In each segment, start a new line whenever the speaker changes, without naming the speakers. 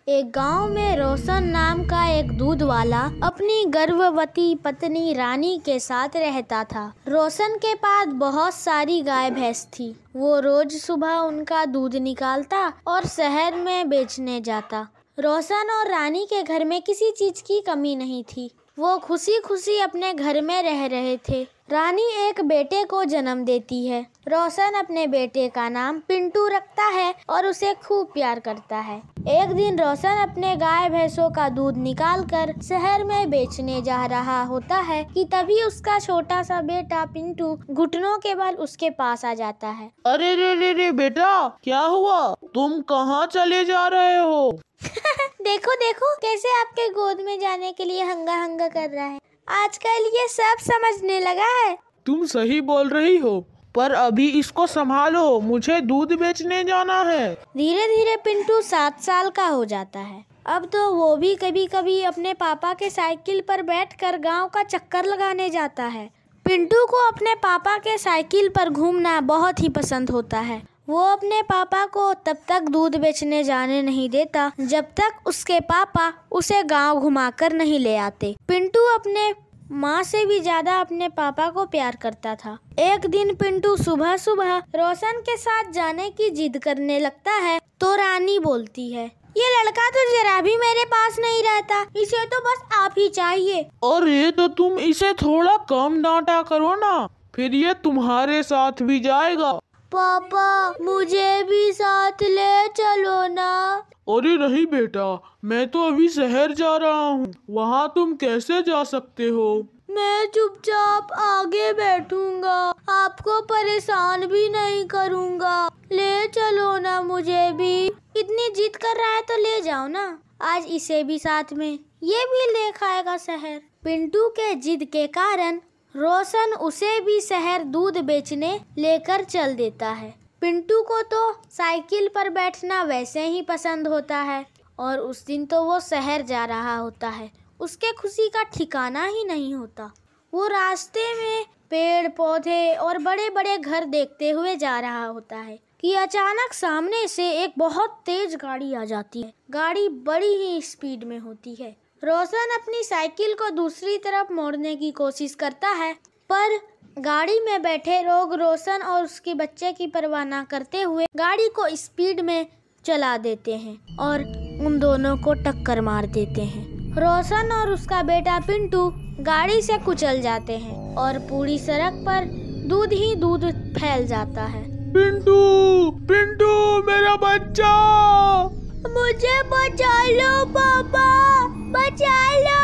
एक गांव में रोशन नाम का एक दूध वाला अपनी गर्भवती पत्नी रानी के साथ रहता था। रोशन के पास बहुत सारी गाय भैंस थी। वो रोज सुबह उनका दूध निकालता और शहर में बेचने जाता। रोशन और रानी के घर में किसी चीज की कमी नहीं थी। वो खुशी खुशी अपने घर में रह रहे थे। रानी एक बेटे को जन्म देती है। रोशन अपने बेटे का नाम पिंटू रखता है और उसे खूब प्यार करता है। एक दिन रोशन अपने गाय भैंसों का दूध निकालकर शहर में बेचने जा रहा होता है कि तभी उसका छोटा सा बेटा पिंटू घुटनों के बल उसके पास आ जाता है।
अरे रे रे बेटा, क्या हुआ? तुम कहाँ चले जा रहे हो?
देखो देखो कैसे आपके गोद में जाने के लिए हंगा हंगा कर रहा है। आजकल ये सब समझने लगा है।
तुम सही बोल रही हो, पर अभी इसको संभालो, मुझे दूध बेचने जाना है।
धीरे धीरे पिंटू 7 साल का हो जाता है। अब तो वो भी कभी कभी अपने पापा के साइकिल पर बैठकर गांव का चक्कर लगाने जाता है। पिंटू को अपने पापा के साइकिल पर घूमना बहुत ही पसंद होता है। वो अपने पापा को तब तक दूध बेचने जाने नहीं देता जब तक उसके पापा उसे गांव घुमाकर नहीं ले आते। पिंटू अपने माँ से भी ज्यादा अपने पापा को प्यार करता था। एक दिन पिंटू सुबह सुबह रोशन के साथ जाने की जिद करने लगता है तो रानी बोलती है, ये लड़का तो जरा भी मेरे पास नहीं रहता, इसे तो बस आप ही चाहिए।
और ये तो तुम इसे थोड़ा कम डांटा करो ना, फिर ये तुम्हारे साथ भी जाएगा।
पापा मुझे भी साथ ले चलो ना।
अरे नहीं बेटा, मैं तो अभी शहर जा रहा हूँ, वहाँ तुम कैसे जा सकते हो?
मैं चुपचाप आगे बैठूंगा, आपको परेशान भी नहीं करूँगा। ले चलो ना मुझे भी। इतनी जिद कर रहा है तो ले जाओ ना, आज इसे भी साथ में, ये भी ले खाएगा शहर। पिंटू के जिद के कारण रोशन उसे भी शहर दूध बेचने लेकर चल देता है। पिंटू को तो साइकिल पर बैठना वैसे ही पसंद होता है और उस दिन तो वो शहर जा रहा होता है। उसके खुशी का ठिकाना ही नहीं होता। वो रास्ते में पेड़ पौधे और बड़े बड़े घर देखते हुए जा रहा होता है कि अचानक सामने से एक बहुत तेज गाड़ी आ जाती है। गाड़ी बड़ी ही स्पीड में होती है। रोशन अपनी साइकिल को दूसरी तरफ मोड़ने की कोशिश करता है, पर गाड़ी में बैठे लोग रोशन और उसके बच्चे की परवाह न करते हुए गाड़ी को स्पीड में चला देते हैं और उन दोनों को टक्कर मार देते हैं। रोशन और उसका बेटा पिंटू गाड़ी से कुचल जाते हैं और पूरी सड़क पर दूध ही दूध फैल जाता है।
पिंटू, पिंटू मेरा बच्चा,
मुझे बचा लो पापा, बचा लो।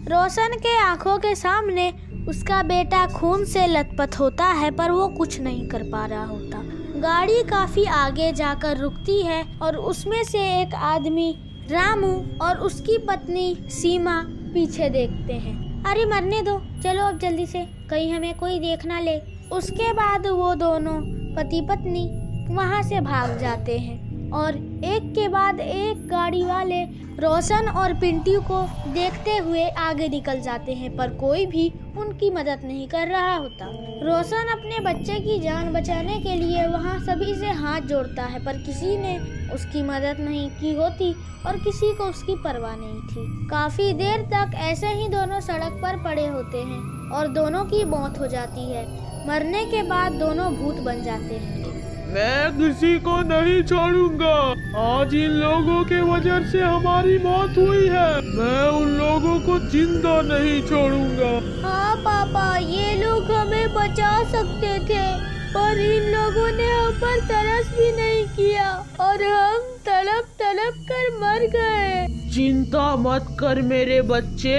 रोशन के आंखों के सामने उसका बेटा खून से लथपथ होता है, पर वो कुछ नहीं कर पा रहा होता। गाड़ी काफी आगे जाकर रुकती है और उसमें से एक आदमी रामू और उसकी पत्नी सीमा पीछे देखते हैं। अरे मरने दो, चलो अब जल्दी से, कहीं हमें कोई देख ना ले। उसके बाद वो दोनों पति पत्नी वहाँ से भाग जाते हैं और एक के बाद एक गाड़ी वाले रोशन और पिंटू को देखते हुए आगे निकल जाते हैं, पर कोई भी उनकी मदद नहीं कर रहा होता। रोशन अपने बच्चे की जान बचाने के लिए वहाँ सभी से हाथ जोड़ता है, पर किसी ने उसकी मदद नहीं की होती और किसी को उसकी परवाह नहीं थी। काफी देर तक ऐसे ही दोनों सड़क पर पड़े होते हैं और दोनों की मौत हो जाती है। मरने के बाद दोनों भूत बन जाते हैं।
मैं किसी को नहीं छोड़ूंगा। आज इन लोगों के वजह से हमारी मौत हुई है, मैं उन लोगों को जिंदा नहीं छोड़ूंगा।
हाँ पापा, ये लोग हमें बचा सकते थे, पर इन लोगों ने हम पर तरस भी नहीं किया और हम तड़प तड़प कर मर गए।
चिंता मत कर मेरे बच्चे,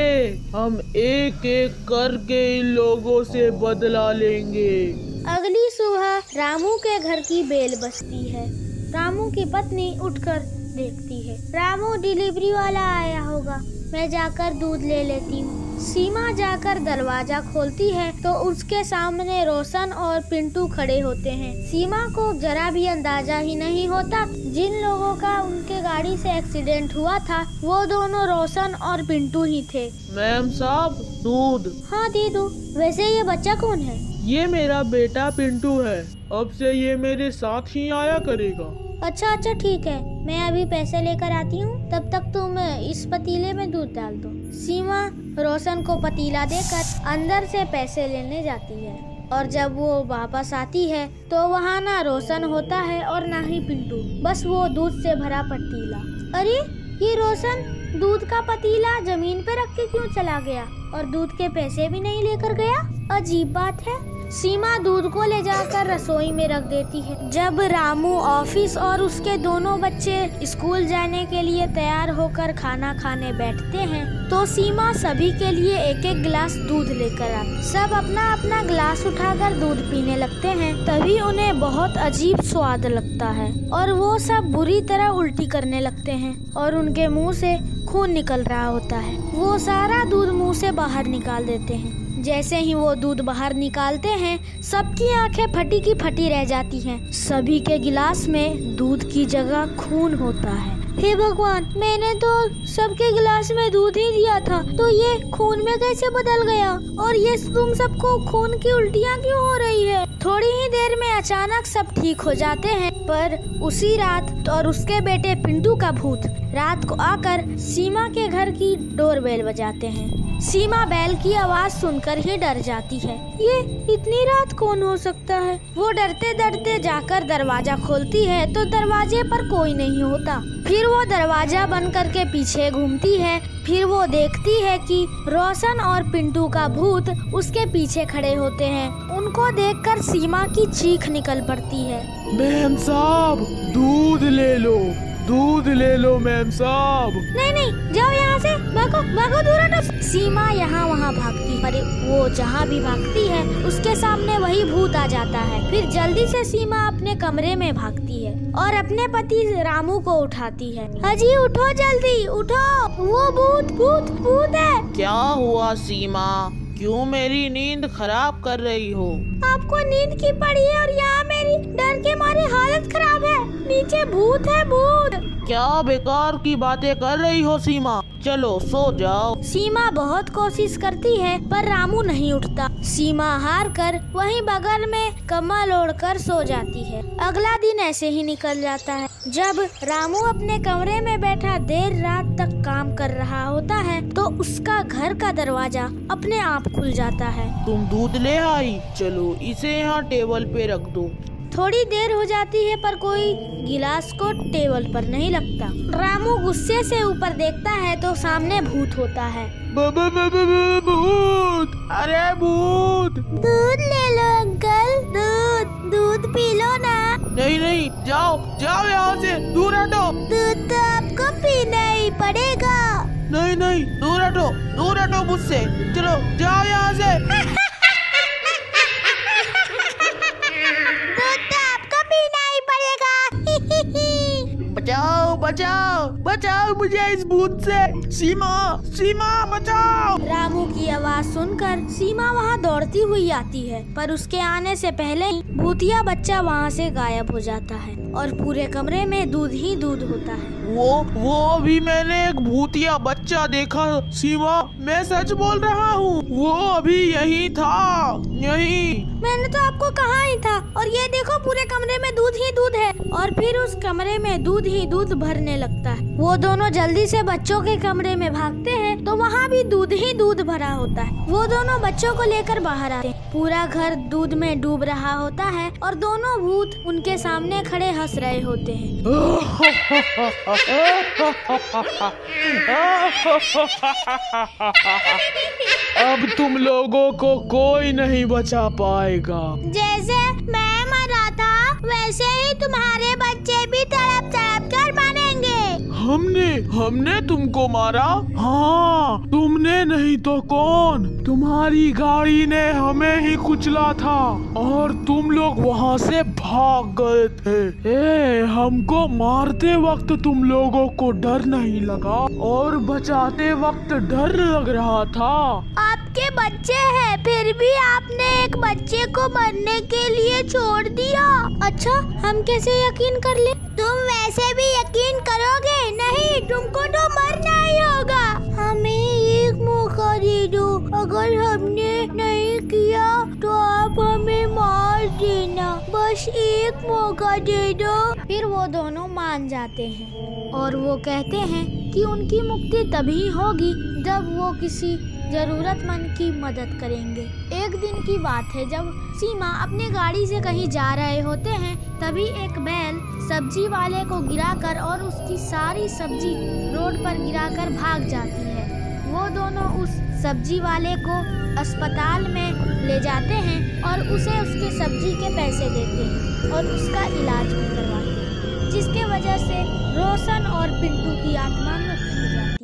हम एक एक करके इन लोगों से बदला लेंगे।
अगली सुबह रामू के घर की बेल बजती है। रामू की पत्नी उठकर देखती है, रामू डिलीवरी वाला आया होगा, मैं जाकर दूध ले लेती हूँ। सीमा जाकर दरवाजा खोलती है तो उसके सामने रोशन और पिंटू खड़े होते हैं। सीमा को जरा भी अंदाजा ही नहीं होता जिन लोगों का उनके गाड़ी से एक्सीडेंट हुआ था वो दोनों रोशन और पिंटू ही थे।
मैम साहब, दूध।
हाँ दे दो। वैसे ये बच्चा कौन है?
ये मेरा बेटा पिंटू है, अब से ये मेरे साथ ही आया करेगा।
अच्छा अच्छा ठीक है, मैं अभी पैसे लेकर आती हूँ, तब तक तुम इस पतीले में दूध डाल दो। सीमा रोशन को पतीला देकर अंदर से पैसे लेने जाती है और जब वो वापस आती है तो वहाँ ना रोशन होता है और ना ही पिंटू, बस वो दूध से भरा पतीला। अरे ये रोशन दूध का पतीला जमीन पे रख के क्यों चला गया और दूध के पैसे भी नहीं लेकर गया? अजीब बात है। सीमा दूध को ले जाकर रसोई में रख देती है। जब रामू ऑफिस और उसके दोनों बच्चे स्कूल जाने के लिए तैयार होकर खाना खाने बैठते हैं तो सीमा सभी के लिए एक एक गिलास दूध लेकर आती। सब अपना अपना गिलास उठाकर दूध पीने लगते हैं। तभी उन्हें बहुत अजीब स्वाद लगता है और वो सब बुरी तरह उल्टी करने लगते हैं और उनके मुंह से खून निकल रहा होता है। वो सारा दूध मुंह से बाहर निकाल देते हैं। जैसे ही वो दूध बाहर निकालते हैं सबकी आंखें फटी की फटी रह जाती हैं। सभी के गिलास में दूध की जगह खून होता है। हे भगवान, मैंने तो सबके गिलास में दूध ही दिया था, तो ये खून में कैसे बदल गया? और ये तुम सबको खून की उल्टियाँ क्यों हो रही है? थोड़ी ही देर में अचानक सब ठीक हो जाते हैं, पर उसी रात और उसके बेटे पिंटू का भूत रात को आकर सीमा के घर की डोरबेल बजाते हैं। सीमा बैल की आवाज सुनकर ही डर जाती है। ये इतनी रात कौन हो सकता है? वो डरते डरते जाकर दरवाजा खोलती है तो दरवाजे पर कोई नहीं होता। फिर वो दरवाजा बंद करके पीछे घूमती है। फिर वो देखती है कि रोशन और पिंटू का भूत उसके पीछे खड़े होते हैं। उनको देखकर सीमा की चीख निकल पड़ती है।
मैम साहब, दूध ले लो, दूध ले लो मैम साहब।
नहीं नहीं, जाओ यहाँ से, भागो भागो, दूर हटो। सीमा यहाँ वहाँ भागती, पर वो जहाँ भी भागती है उसके सामने वही भूत आ जाता है। फिर जल्दी से सीमा अपने कमरे में भागती है और अपने पति रामू को उठाती है। अजी उठो, जल्दी उठो, वो भूत भूत भूत है।
क्या हुआ सीमा, क्यों मेरी नींद खराब कर रही हो?
आपको नींद की पड़ी है और यहाँ मेरी डर के मारे हालत खराब है। नीचे भूत है, भूत।
क्या बेकार की बातें कर रही हो सीमा, चलो सो जाओ।
सीमा बहुत कोशिश करती है पर रामू नहीं उठता। सीमा हार कर वहीं बगल में कम्बल ओढ़कर सो जाती है। अगला दिन ऐसे ही निकल जाता है। जब रामू अपने कमरे में बैठा देर रात तक काम कर रहा होता है तो उसका घर का दरवाजा अपने आप खुल जाता है।
तुम दूध ले आई, चलो इसे यहाँ टेबल पे रख दो।
थोड़ी देर हो जाती है पर कोई गिलास को टेबल पर नहीं लगता। रामू गुस्से से ऊपर देखता है तो सामने भूत होता है।
भूत, अरे भूत।
दूध ले लो अंकल, दूध दूध पी लो ना।
नहीं नहीं, जाओ जाओ यहाँ से, दूर हटो।
दूध तो आपको पीना ही पड़ेगा।
नहीं नहीं, दूर हटो मुझसे, चलो जाओ यहाँ से। बचाओ बचाओ बचाओ मुझे इस भूत से, सीमा सीमा बचाओ।
रामू की आवाज सुनकर सीमा वहाँ दौड़ती हुई आती है, पर उसके आने से पहले ही भूतिया बच्चा वहाँ से गायब हो जाता है और पूरे कमरे में दूध ही दूध होता है।
वो अभी मैंने एक भूतिया बच्चा देखा सीमा, मैं सच बोल रहा हूँ, वो अभी यही था, यही।
मैंने तो आपको कहा ही था। और ये देखो, पूरे कमरे में दूध ही दूध है। और फिर उस कमरे में दूध ही दूध भरने लगता है। वो दोनों जल्दी से बच्चों के कमरे में भागते हैं तो वहाँ भी दूध ही दूध भरा होता है। वो दोनों बच्चों को लेकर बाहर आते हैं। पूरा घर दूध में डूब रहा होता है और दोनों भूत उनके सामने खड़े हंस रहे होते हैं।
अब तुम लोगों को कोई नहीं बचा पाएगा।
जैसे मैं मरा था वैसे ही तुम्हारे बच्चे भी तड़प तड़प कर मरेंगे।
हमने तुमको मारा? हाँ, तुमने नहीं तो कौन? तुम्हारी गाड़ी ने हमें ही कुचला था और तुम लोग वहाँ से भाग गए थे। हमको मारते वक्त तुम लोगों को डर नहीं लगा और बचाते वक्त डर लग रहा था।
आपके बच्चे हैं, फिर भी आपने एक बच्चे को मरने के लिए छोड़ दिया। अच्छा, हम कैसे यकीन कर ले? तुम वैसे भी यकीन करोगे नहीं, तुमको तो मरना ही होगा। हमें एक मौका दे दो, अगर हमने नहीं किया तो आप हमें मार देना, बस बस एक मौका दे दो। फिर वो दोनों मान जाते हैं और वो कहते हैं कि उनकी मुक्ति तभी होगी जब वो किसी जरूरतमंद की मदद करेंगे। एक दिन की बात है, जब सीमा अपने गाड़ी से कहीं जा रहे होते हैं, तभी एक बैल सब्जी वाले को गिराकर और उसकी सारी सब्जी रोड पर गिराकर भाग जाती है। वो दोनों उस सब्जी वाले को अस्पताल में ले जाते हैं और उसे उसके सब्जी के पैसे देते हैं और उसका इलाज भी करवाते हैं, जिसके वजह से रोशन और पिंटू की आत्मा मुक्त हो जाती है।